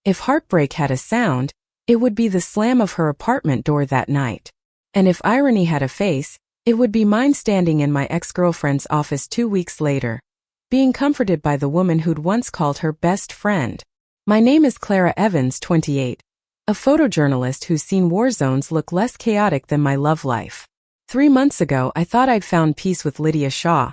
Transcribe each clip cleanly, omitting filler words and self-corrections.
If heartbreak had a sound, it would be the slam of her apartment door that night. And if irony had a face, it would be mine standing in my ex-girlfriend's office 2 weeks later, being comforted by the woman who'd once called her best friend. My name is Clara Evans, 28, a photojournalist who's seen war zones look less chaotic than my love life. 3 months ago, I thought I'd found peace with Lydia Shaw,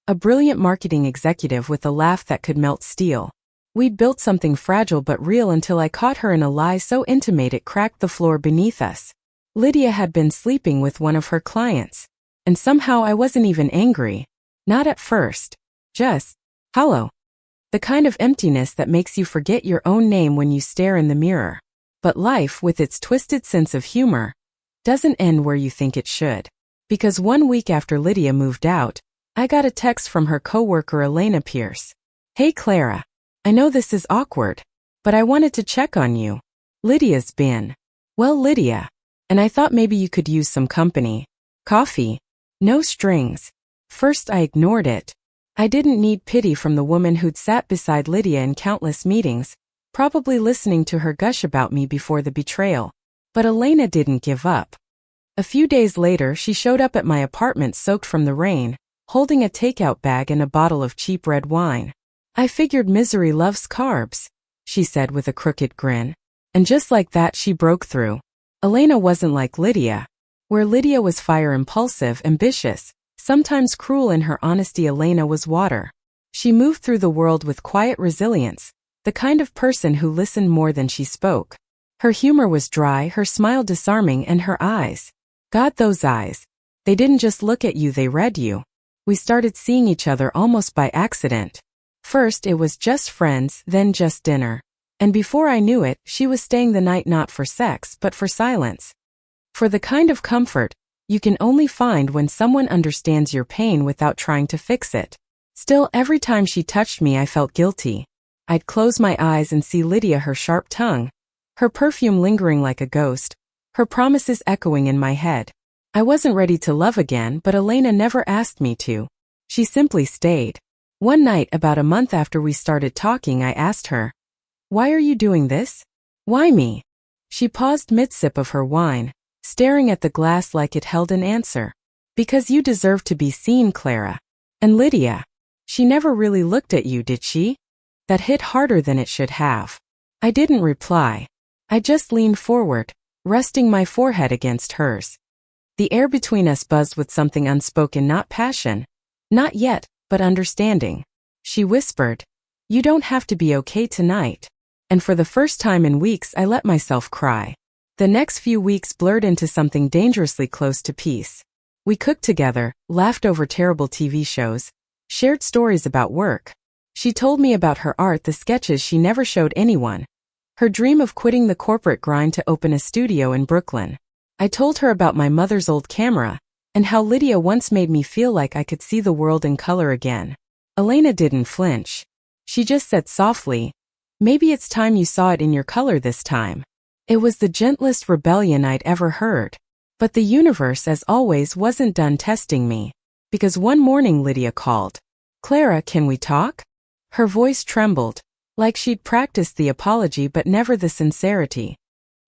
a brilliant marketing executive with a laugh that could melt steel. We'd built something fragile but real until I caught her in a lie so intimate it cracked the floor beneath us. Lydia had been sleeping with one of her clients, and somehow I wasn't even angry. Not at first. Just hollow. The kind of emptiness that makes you forget your own name when you stare in the mirror. But life, with its twisted sense of humor, doesn't end where you think it should. Because 1 week after Lydia moved out, I got a text from her coworker Elena Pierce. "Hey Clara. I know this is awkward, but I wanted to check on you. Lydia's been, well, Lydia. And I thought maybe you could use some company. Coffee. No strings." First I ignored it. I didn't need pity from the woman who'd sat beside Lydia in countless meetings, probably listening to her gush about me before the betrayal. But Elena didn't give up. A few days later, she showed up at my apartment soaked from the rain, holding a takeout bag and a bottle of cheap red wine. "I figured misery loves carbs," she said with a crooked grin. And just like that, she broke through. Elena wasn't like Lydia. Where Lydia was fire, impulsive, ambitious, sometimes cruel in her honesty, Elena was water. She moved through the world with quiet resilience, the kind of person who listened more than she spoke. Her humor was dry, her smile disarming, and her eyes. God, those eyes. They didn't just look at you, they read you. We started seeing each other almost by accident. First it was just friends, then just dinner. And before I knew it, she was staying the night not for sex but for silence. For the kind of comfort you can only find when someone understands your pain without trying to fix it. Still, every time she touched me I felt guilty. I'd close my eyes and see Lydia, her sharp tongue, her perfume lingering like a ghost, her promises echoing in my head. I wasn't ready to love again, but Elena never asked me to. She simply stayed. One night, about a month after we started talking, I asked her, "Why are you doing this? Why me?" She paused mid-sip of her wine, staring at the glass like it held an answer. "Because you deserve to be seen, Clara." And Lydia, she never really looked at you, did she? That hit harder than it should have. I didn't reply. I just leaned forward, resting my forehead against hers. The air between us buzzed with something unspoken, not passion, not yet, but understanding. She whispered, "You don't have to be okay tonight." And for the first time in weeks I let myself cry. The next few weeks blurred into something dangerously close to peace. We cooked together, laughed over terrible TV shows, shared stories about work. She told me about her art, the sketches she never showed anyone, her dream of quitting the corporate grind to open a studio in Brooklyn. I told her about my mother's old camera, and how Lydia once made me feel like I could see the world in color again. Elena didn't flinch. She just said softly, "Maybe it's time you saw it in your color this time." It was the gentlest rebellion I'd ever heard. But the universe, as always, wasn't done testing me. Because one morning Lydia called. "Clara, can we talk?" Her voice trembled, like she'd practiced the apology but never the sincerity.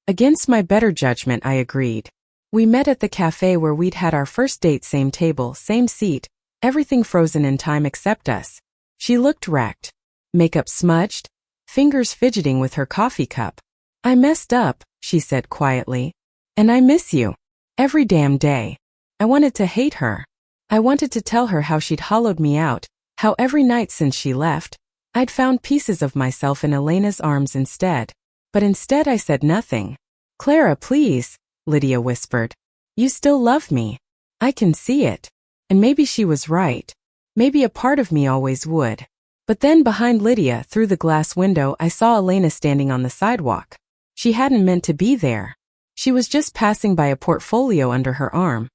Against my better judgment, I agreed. We met at the cafe where we'd had our first date, same table, same seat, everything frozen in time except us. She looked wrecked. Makeup smudged, fingers fidgeting with her coffee cup. "I messed up," she said quietly. "And I miss you. Every damn day." I wanted to hate her. I wanted to tell her how she'd hollowed me out, how every night since she left, I'd found pieces of myself in Elena's arms instead. But instead I said nothing. "Clara, please," Lydia whispered. "You still love me. I can see it." And maybe she was right. Maybe a part of me always would. But then behind Lydia, through the glass window, I saw Elena standing on the sidewalk. She hadn't meant to be there. She was just passing by, a portfolio under her arm,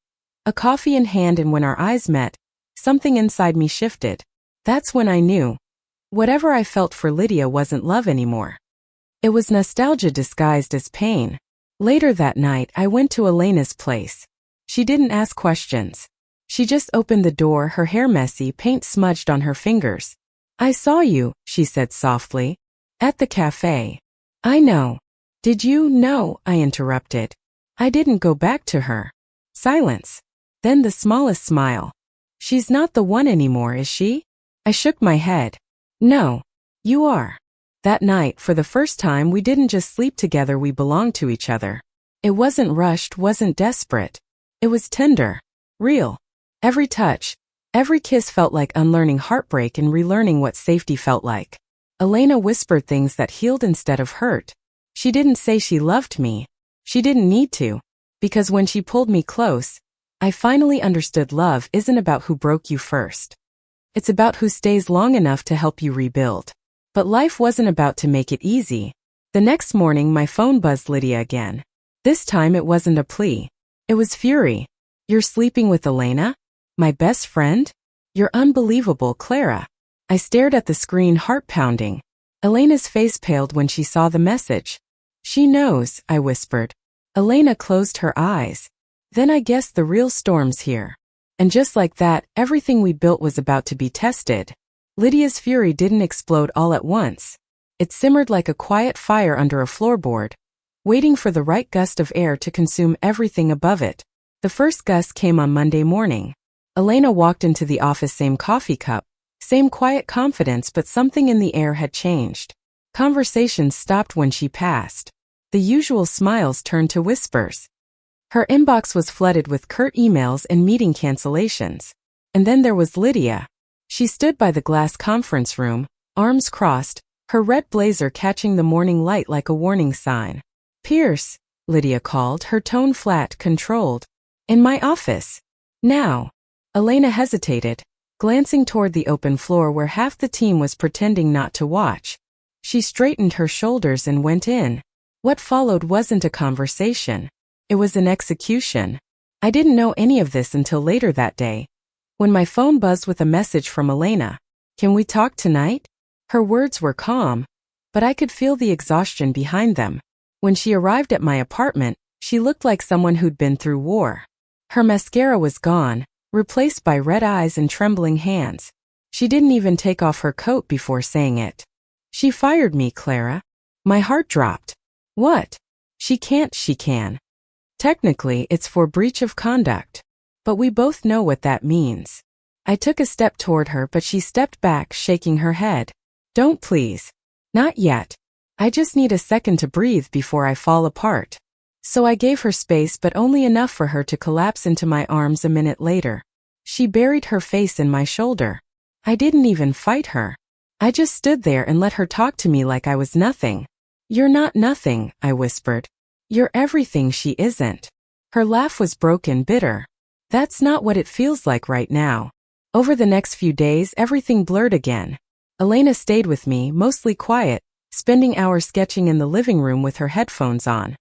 a coffee in hand, and when our eyes met, something inside me shifted. That's when I knew. Whatever I felt for Lydia wasn't love anymore. It was nostalgia disguised as pain. Later that night, I went to Elena's place. She didn't ask questions. She just opened the door, her hair messy, paint smudged on her fingers. "I saw you," she said softly. "At the cafe." I know. Did you? No, I interrupted. I didn't go back to her. Silence. Then the smallest smile. She's not the one anymore, is she? I shook my head. No. You are. That night, for the first time, we didn't just sleep together, we belonged to each other. It wasn't rushed, wasn't desperate. It was tender. Real. Every touch, every kiss felt like unlearning heartbreak and relearning what safety felt like. Elena whispered things that healed instead of hurt. She didn't say she loved me. She didn't need to. Because when she pulled me close, I finally understood love isn't about who broke you first. It's about who stays long enough to help you rebuild. But life wasn't about to make it easy. The next morning my phone buzzed Lydia again. This time it wasn't a plea. It was fury. You're sleeping with Elena? My best friend? You're unbelievable, Clara. I stared at the screen, heart pounding. Elena's face paled when she saw the message. She knows, I whispered. Elena closed her eyes. Then I guessed the real storm's here. And just like that, everything we built was about to be tested. Lydia's fury didn't explode all at once. It simmered like a quiet fire under a floorboard, waiting for the right gust of air to consume everything above it. The first gust came on Monday morning. Elena walked into the office, same coffee cup, same quiet confidence, but something in the air had changed. Conversations stopped when she passed. The usual smiles turned to whispers. Her inbox was flooded with curt emails and meeting cancellations. And then there was Lydia. She stood by the glass conference room, arms crossed, her red blazer catching the morning light like a warning sign. Pierce, Lydia called, her tone flat, controlled. In my office. Now. Elena hesitated, glancing toward the open floor where half the team was pretending not to watch. She straightened her shoulders and went in. What followed wasn't a conversation. It was an execution. I didn't know any of this until later that day, when my phone buzzed with a message from Elena. Can we talk tonight? Her words were calm, but I could feel the exhaustion behind them. When she arrived at my apartment, she looked like someone who'd been through war. Her mascara was gone, replaced by red eyes and trembling hands. She didn't even take off her coat before saying it. She fired me, Clara. My heart dropped. What? She can't, she can. Technically, it's for breach of conduct. But we both know what that means. I took a step toward her, but she stepped back, shaking her head. Don't, please. Not yet. I just need a second to breathe before I fall apart. So I gave her space, but only enough for her to collapse into my arms a minute later. She buried her face in my shoulder. I didn't even fight her. I just stood there and let her talk to me like I was nothing. You're not nothing, I whispered. You're everything she isn't. Her laugh was broken, bitter. That's not what it feels like right now. Over the next few days, everything blurred again. Elena stayed with me, mostly quiet, spending hours sketching in the living room with her headphones on.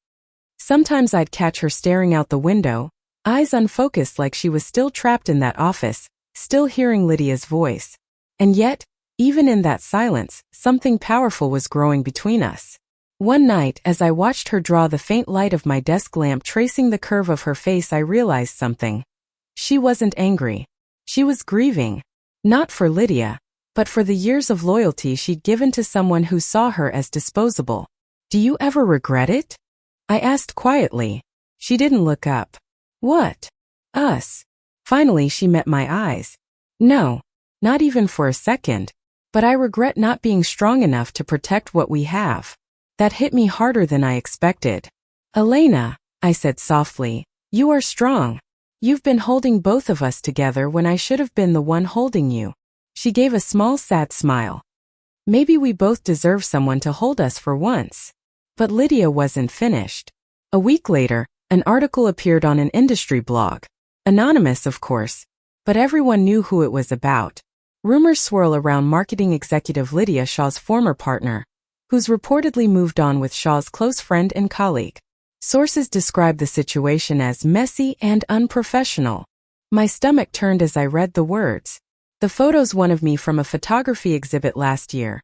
Sometimes I'd catch her staring out the window, eyes unfocused like she was still trapped in that office, still hearing Lydia's voice. And yet, even in that silence, something powerful was growing between us. One night, as I watched her draw the faint light of my desk lamp tracing the curve of her face, I realized something. She wasn't angry. She was grieving. Not for Lydia, but for the years of loyalty she'd given to someone who saw her as disposable. Do you ever regret it? I asked quietly. She didn't look up. What? Us. Finally she met my eyes. No, not even for a second. But I regret not being strong enough to protect what we have. That hit me harder than I expected. Elena, I said softly, you are strong. You've been holding both of us together when I should have been the one holding you. She gave a small, sad smile. Maybe we both deserve someone to hold us for once. But Lydia wasn't finished. A week later, an article appeared on an industry blog. Anonymous, of course, but everyone knew who it was about. Rumors swirl around marketing executive Lydia Shaw's former partner, who's reportedly moved on with Shaw's close friend and colleague. Sources describe the situation as messy and unprofessional. My stomach turned as I read the words. The photo's one of me from a photography exhibit last year.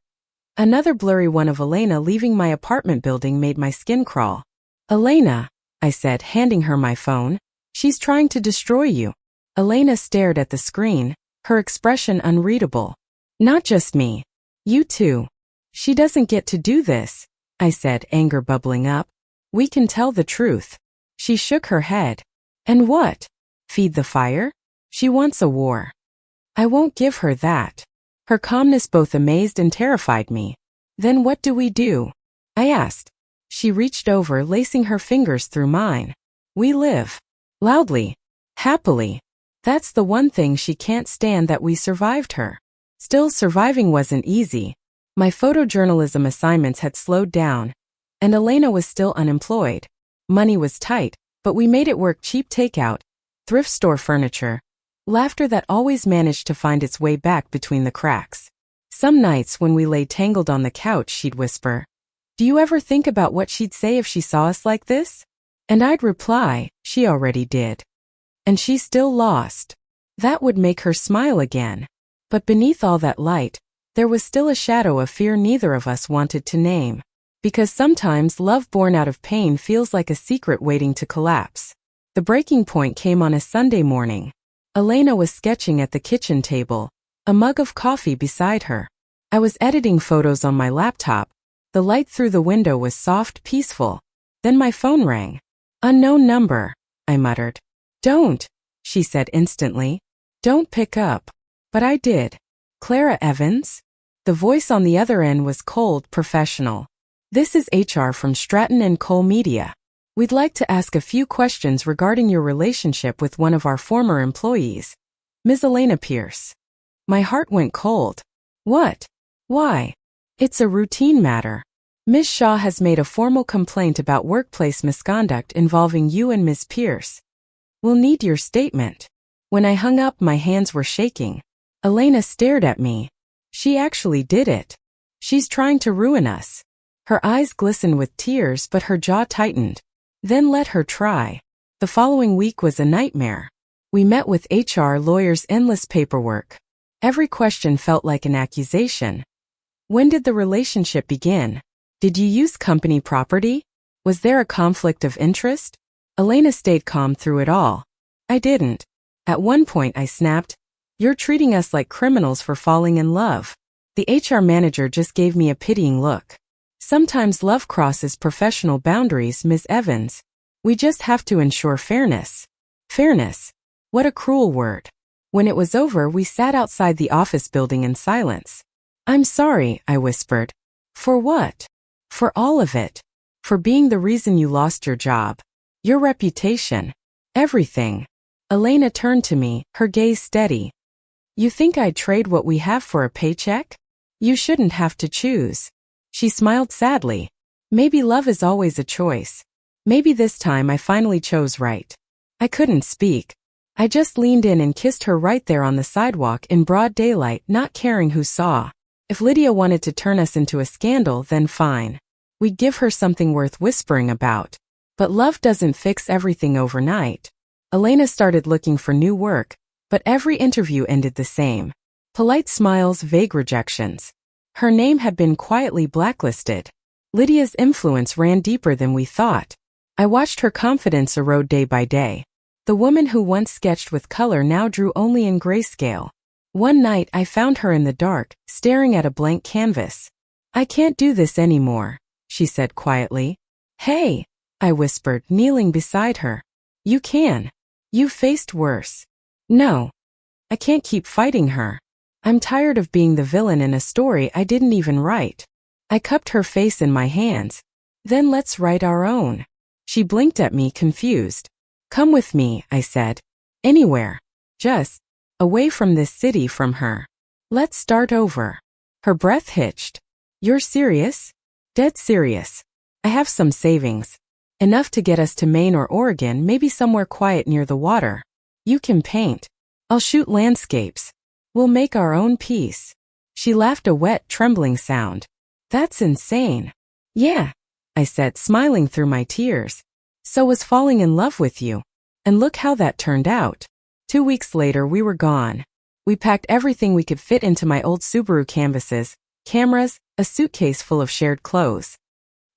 Another blurry one of Elena leaving my apartment building made my skin crawl. Elena, I said, handing her my phone. She's trying to destroy you. Elena stared at the screen, her expression unreadable. Not just me. You too. She doesn't get to do this. I said, anger bubbling up. We can tell the truth. She shook her head. And what? Feed the fire? She wants a war. I won't give her that. Her calmness both amazed and terrified me. Then what do we do? I asked. She reached over, lacing her fingers through mine. We live. Loudly. Happily. That's the one thing she can't stand, that we survived her. Still, surviving wasn't easy. My photojournalism assignments had slowed down, and Elena was still unemployed. Money was tight, but we made it work. Cheap takeout, thrift store furniture, laughter that always managed to find its way back between the cracks. Some nights when we lay tangled on the couch, she'd whisper, "Do you ever think about what she'd say if she saw us like this?" And I'd reply, "She already did." And she still lost. That would make her smile again. But beneath all that light, there was still a shadow of fear neither of us wanted to name. Because sometimes love born out of pain feels like a secret waiting to collapse. The breaking point came on a Sunday morning. Elena was sketching at the kitchen table, a mug of coffee beside her. I was editing photos on my laptop. The light through the window was soft, peaceful. Then my phone rang. "Unknown number," I muttered. "Don't," she said instantly. "Don't pick up." But I did. "Clara Evans?" The voice on the other end was cold, professional. "This is HR from Stratton and Cole Media. We'd like to ask a few questions regarding your relationship with one of our former employees, Ms. Elena Pierce." My heart went cold. "What? Why?" "It's a routine matter. Ms. Shaw has made a formal complaint about workplace misconduct involving you and Ms. Pierce. We'll need your statement." When I hung up, my hands were shaking. Elena stared at me. She actually did it. She's trying to ruin us. Her eyes glistened with tears, but her jaw tightened. Then let her try. The following week was a nightmare. We met with HR lawyers, endless paperwork. Every question felt like an accusation. When did the relationship begin? Did you use company property? Was there a conflict of interest? Elena stayed calm through it all. I didn't. At one point I snapped, "You're treating us like criminals for falling in love." The HR manager just gave me a pitying look. "Sometimes love crosses professional boundaries, Ms. Evans. We just have to ensure fairness." Fairness. What a cruel word. When it was over, we sat outside the office building in silence. "I'm sorry," I whispered. "For what?" "For all of it. For being the reason you lost your job. Your reputation. Everything." Elena turned to me, her gaze steady. "You think I'd trade what we have for a paycheck? You shouldn't have to choose." She smiled sadly. "Maybe love is always a choice. Maybe this time I finally chose right." I couldn't speak. I just leaned in and kissed her right there on the sidewalk in broad daylight, not caring who saw. If Lydia wanted to turn us into a scandal, then fine. We'd give her something worth whispering about. But love doesn't fix everything overnight. Elena started looking for new work, but every interview ended the same. Polite smiles, vague rejections. Her name had been quietly blacklisted. Lydia's influence ran deeper than we thought. I watched her confidence erode day by day. The woman who once sketched with color now drew only in grayscale. One night I found her in the dark, staring at a blank canvas. "I can't do this anymore," she said quietly. "Hey," I whispered, kneeling beside her. "You can. You've faced worse." "No. I can't keep fighting her. I'm tired of being the villain in a story I didn't even write." I cupped her face in my hands. "Then let's write our own." She blinked at me, confused. "Come with me," I said. "Anywhere. Just away from this city, from her. Let's start over." Her breath hitched. "You're serious?" "Dead serious. I have some savings. Enough to get us to Maine or Oregon, maybe somewhere quiet near the water. You can paint. I'll shoot landscapes. We'll make our own piece." She laughed, a wet, trembling sound. "That's insane." "Yeah," I said, smiling through my tears. "So was falling in love with you. And look how that turned out." 2 weeks later, we were gone. We packed everything we could fit into my old Subaru canvases, cameras, a suitcase full of shared clothes.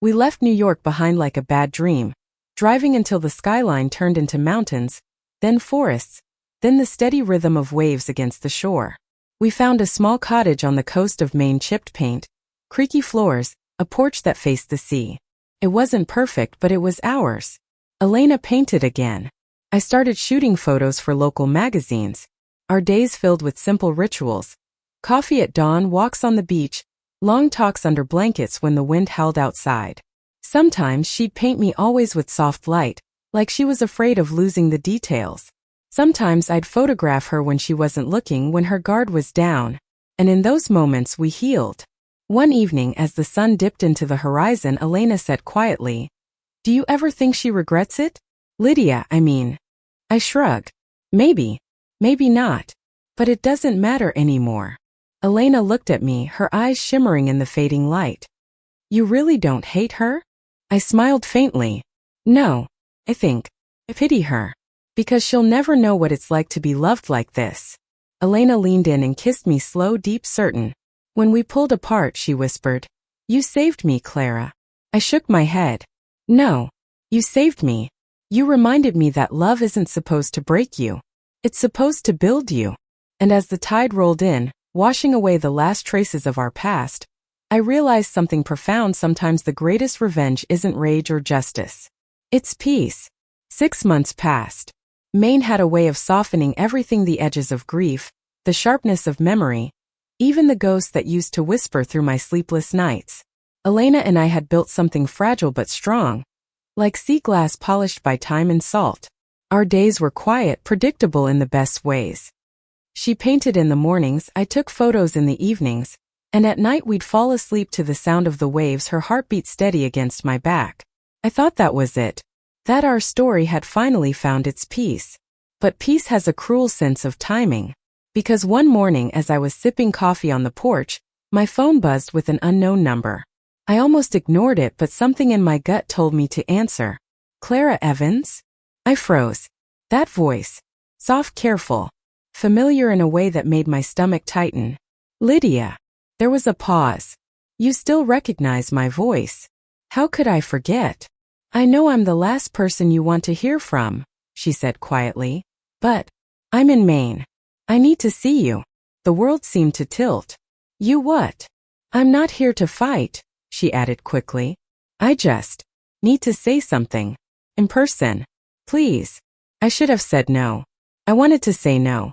We left New York behind like a bad dream, driving until the skyline turned into mountains, then forests, then the steady rhythm of waves against the shore. We found a small cottage on the coast of Maine, chipped paint, creaky floors, a porch that faced the sea. It wasn't perfect, but it was ours. Elena painted again. I started shooting photos for local magazines. Our days filled with simple rituals. Coffee at dawn, walks on the beach, long talks under blankets when the wind howled outside. Sometimes she'd paint me, always with soft light, like she was afraid of losing the details. Sometimes I'd photograph her when she wasn't looking, when her guard was down. And in those moments we healed. One evening, as the sun dipped into the horizon, Elena said quietly, "Do you ever think she regrets it? Lydia, I mean." I shrugged. Maybe. Maybe not. But it doesn't matter anymore. Elena looked at me, her eyes shimmering in the fading light. "You really don't hate her?" I smiled faintly. "No. I pity her. Because she'll never know what it's like to be loved like this." Elena leaned in and kissed me, slow, deep, certain. When we pulled apart, she whispered, "You saved me, Clara." I shook my head. "No. You saved me. You reminded me that love isn't supposed to break you. It's supposed to build you." And as the tide rolled in, washing away the last traces of our past, I realized something profound. Sometimes the greatest revenge isn't rage or justice. It's peace. 6 months passed. Maine had a way of softening everything, the edges of grief, the sharpness of memory, even the ghosts that used to whisper through my sleepless nights. Elena and I had built something fragile but strong, like sea glass polished by time and salt. Our days were quiet, predictable in the best ways. She painted in the mornings, I took photos in the evenings, and at night we'd fall asleep to the sound of the waves, her heartbeat steady against my back. I thought that was it. That our story had finally found its peace. But peace has a cruel sense of timing. Because one morning, as I was sipping coffee on the porch, my phone buzzed with an unknown number. I almost ignored it, but something in my gut told me to answer. "Clara Evans?" I froze. That voice. Soft, careful. Familiar in a way that made my stomach tighten. "Lydia." There was a pause. "You still recognize my voice?" "How could I forget?" "I know I'm the last person you want to hear from," she said quietly. "But I'm in Maine. I need to see you." The world seemed to tilt. "You what?" "I'm not here to fight," she added quickly. "I just need to say something. In person. Please." I should have said no. I wanted to say no.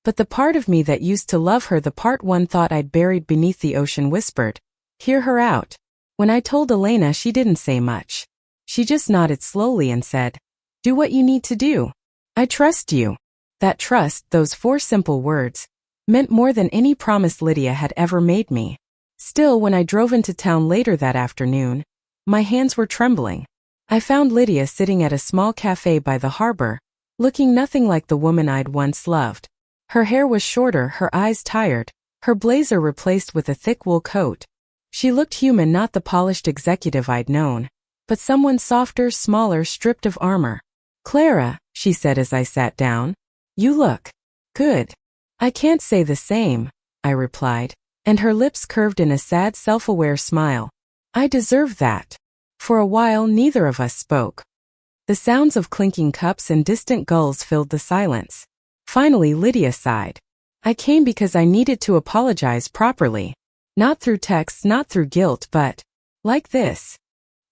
But the part of me that used to love her, the part one thought I'd buried beneath the ocean, whispered, "Hear her out." When I told Elena, she didn't say much. She just nodded slowly and said, "Do what you need to do. I trust you." That trust, those 4 simple words, meant more than any promise Lydia had ever made me. Still, when I drove into town later that afternoon, my hands were trembling. I found Lydia sitting at a small cafe by the harbor, looking nothing like the woman I'd once loved. Her hair was shorter, her eyes tired, her blazer replaced with a thick wool coat. She looked human, not the polished executive I'd known, but someone softer, smaller, stripped of armor. "Clara," she said as I sat down, "you look good." "I can't say the same," I replied, and her lips curved in a sad, self-aware smile. "I deserve that." For a while, neither of us spoke. The sounds of clinking cups and distant gulls filled the silence. Finally, Lydia sighed. "I came because I needed to apologize properly. Not through texts, not through guilt, but like this."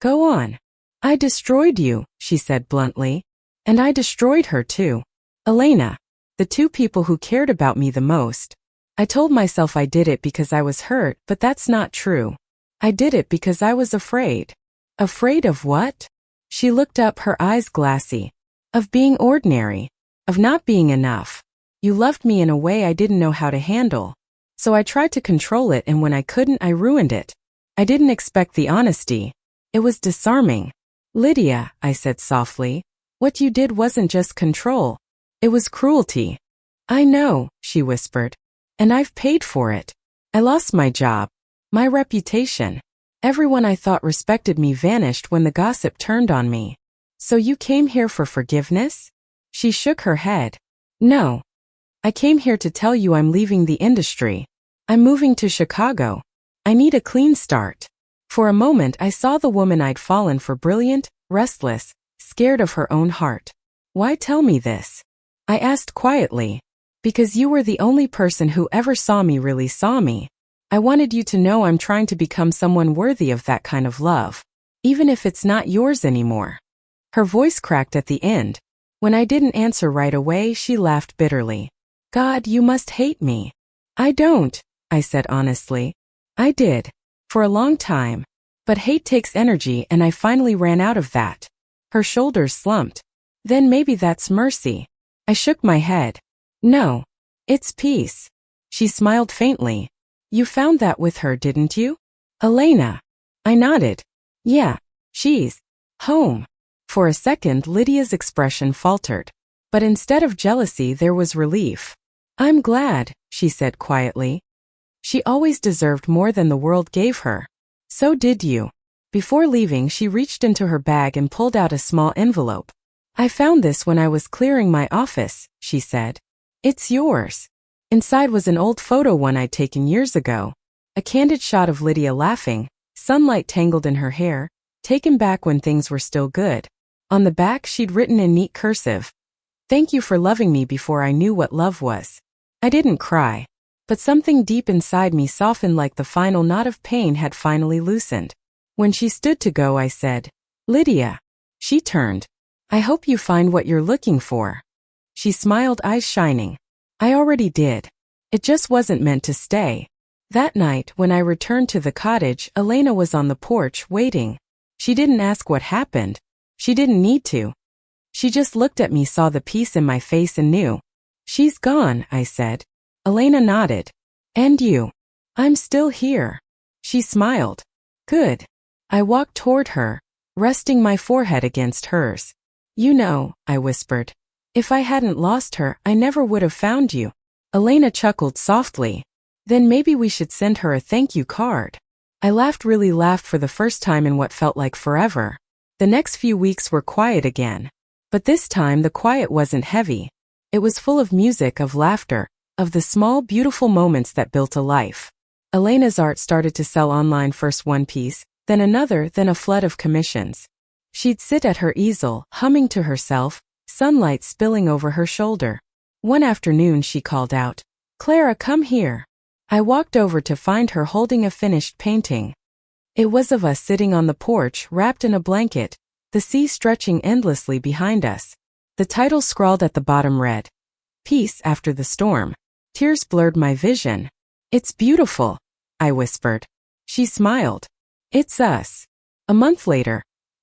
"Go on." "I destroyed you," she said bluntly. "And I destroyed her too. Elena. The 2 people who cared about me the most. I told myself I did it because I was hurt, but that's not true. I did it because I was afraid." "Afraid of what?" She looked up, her eyes glassy. "Of being ordinary. Of not being enough. You loved me in a way I didn't know how to handle. So I tried to control it, and when I couldn't, I ruined it. I didn't expect the honesty. It was disarming." "Lydia," I said softly, "what you did wasn't just control. It was cruelty." "I know," she whispered. "And I've paid for it. I lost my job. My reputation. Everyone I thought respected me vanished when the gossip turned on me." "So you came here for forgiveness?" She shook her head. "No. I came here to tell you I'm leaving the industry. I'm moving to Chicago. I need a clean start." For a moment I saw the woman I'd fallen for, brilliant, restless, scared of her own heart. "Why tell me this?" I asked quietly. "Because you were the only person who ever saw me, really saw me. I wanted you to know I'm trying to become someone worthy of that kind of love, even if it's not yours anymore." Her voice cracked at the end. When I didn't answer right away, she laughed bitterly. "God, you must hate me." "I don't," I said honestly. "I did. For a long time. But hate takes energy and I finally ran out of that." Her shoulders slumped. "Then maybe that's mercy." I shook my head. "No. It's peace." She smiled faintly. "You found that with her, didn't you?" "Elena." I nodded. "Yeah. She's home." For a second, Lydia's expression faltered. But instead of jealousy, there was relief. "I'm glad," she said quietly. She always deserved more than the world gave her. "So did you." Before leaving, she reached into her bag and pulled out a small envelope. "I found this when I was clearing my office," she said. "It's yours." Inside was an old photo one I'd taken years ago. A candid shot of Lydia laughing, sunlight tangled in her hair, taken back when things were still good. On the back, she'd written in neat cursive, "Thank you for loving me before I knew what love was." I didn't cry, but something deep inside me softened, like the final knot of pain had finally loosened. When she stood to go, I said, "Lydia." She turned. "I hope you find what you're looking for." She smiled, eyes shining. "I already did. It just wasn't meant to stay." That night, when I returned to the cottage, Elena was on the porch, waiting. She didn't ask what happened. She didn't need to. She just looked at me, saw the peace in my face and knew. "She's gone," I said. Elena nodded. "And you?" "I'm still here." She smiled. "Good." I walked toward her, resting my forehead against hers. "You know," I whispered, "if I hadn't lost her, I never would have found you." Elena chuckled softly. "Then maybe we should send her a thank you card." I laughed, really laughed for the first time in what felt like forever. The next few weeks were quiet again. But this time the quiet wasn't heavy. It was full of music, of laughter, of the small, beautiful moments that built a life. Elena's art started to sell online, first one piece, then another, then a flood of commissions. She'd sit at her easel, humming to herself, sunlight spilling over her shoulder. One afternoon she called out, "Clara, come here." I walked over to find her holding a finished painting. It was of us sitting on the porch, wrapped in a blanket, the sea stretching endlessly behind us. The title scrawled at the bottom read, "Peace after the storm." Tears blurred my vision. "It's beautiful," I whispered. She smiled. "It's us." A month later,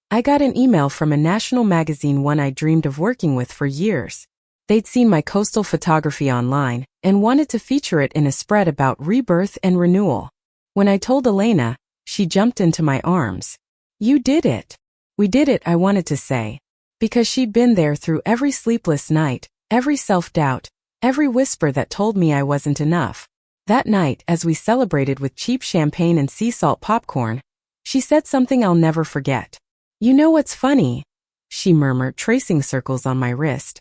I got an email from a national magazine, one I dreamed of working with for years. They'd seen my coastal photography online and wanted to feature it in a spread about rebirth and renewal. When I told Elena, she jumped into my arms. "You did it." "We did it," I wanted to say, because she'd been there through every sleepless night, every self-doubt, every whisper that told me I wasn't enough. That night, as we celebrated with cheap champagne and sea salt popcorn, she said something I'll never forget. "You know what's funny?" she murmured, tracing circles on my wrist.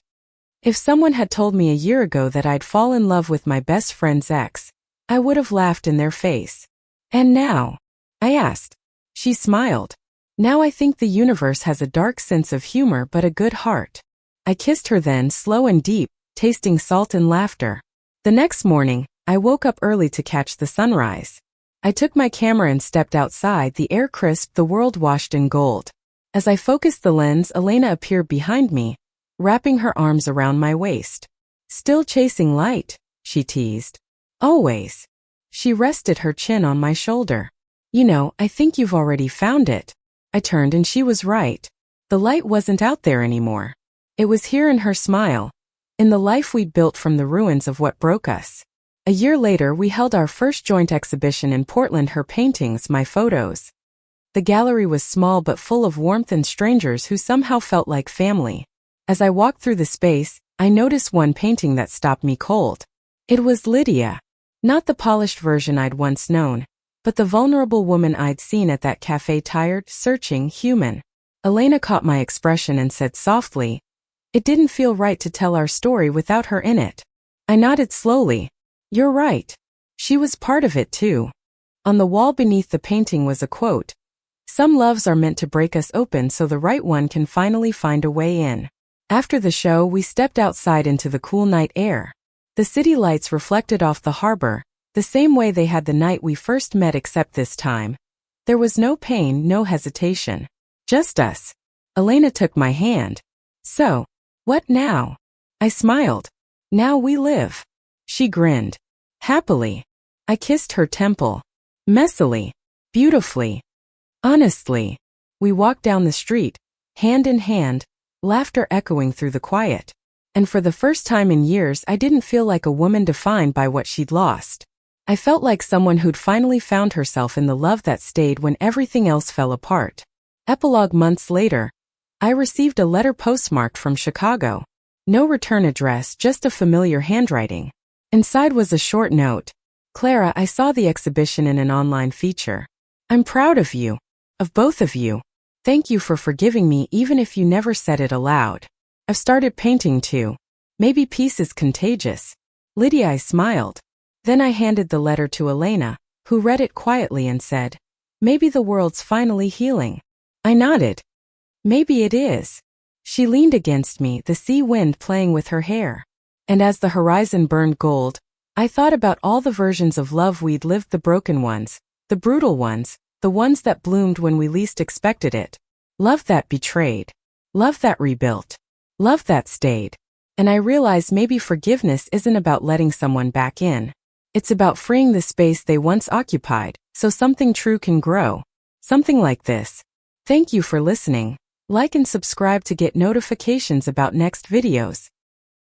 If someone had told me a year ago that I'd fall in love with my best friend's ex, I would have laughed in their face. "And now?" I asked. She smiled. "Now I think the universe has a dark sense of humor but a good heart." I kissed her then, slow and deep, tasting salt and laughter. The next morning, I woke up early to catch the sunrise. I took my camera and stepped outside, the air crisp, the world washed in gold. As I focused the lens, Elena appeared behind me, wrapping her arms around my waist. "Still chasing light?" she teased. "Always." She rested her chin on my shoulder. "You know, I think you've already found it." I turned and she was right. The light wasn't out there anymore. It was here, in her smile, in the life we'd built from the ruins of what broke us. A year later, we held our first joint exhibition in Portland, her paintings, my photos. The gallery was small but full of warmth and strangers who somehow felt like family. As I walked through the space, I noticed one painting that stopped me cold. It was Lydia. Not the polished version I'd once known, but the vulnerable woman I'd seen at that cafe, tired, searching, human. Elena caught my expression and said softly, "It didn't feel right to tell our story without her in it." I nodded slowly. "You're right. She was part of it too." On the wall beneath the painting was a quote, "Some loves are meant to break us open so the right one can finally find a way in." After the show, we stepped outside into the cool night air. The city lights reflected off the harbor, The same way they had the night we first met, except this time there was no pain, no hesitation. Just us. Elena took my hand. So, what now? I smiled. Now we live. She grinned. Happily. I kissed her temple. Messily. Beautifully. Honestly. We walked down the street, hand in hand, laughter echoing through the quiet. And for the first time in years, I didn't feel like a woman defined by what she'd lost. I felt like someone who'd finally found herself in the love that stayed when everything else fell apart. Epilogue. Months later, I received a letter postmarked from Chicago. No return address, just a familiar handwriting. Inside was a short note. Clara, I saw the exhibition in an online feature. I'm proud of you. Of both of you. Thank you for forgiving me even if you never said it aloud. I've started painting too. Maybe peace is contagious. Lydia. I smiled. Then I handed the letter to Elena, who read it quietly and said, maybe the world's finally healing. I nodded. Maybe it is. She leaned against me, the sea wind playing with her hair. And as the horizon burned gold, I thought about all the versions of love we'd lived, the broken ones, the brutal ones, the ones that bloomed when we least expected it. Love that betrayed. Love that rebuilt. Love that stayed. And I realized maybe forgiveness isn't about letting someone back in. It's about freeing the space they once occupied, so something true can grow. Something like this. Thank you for listening. Like and subscribe to get notifications about next videos.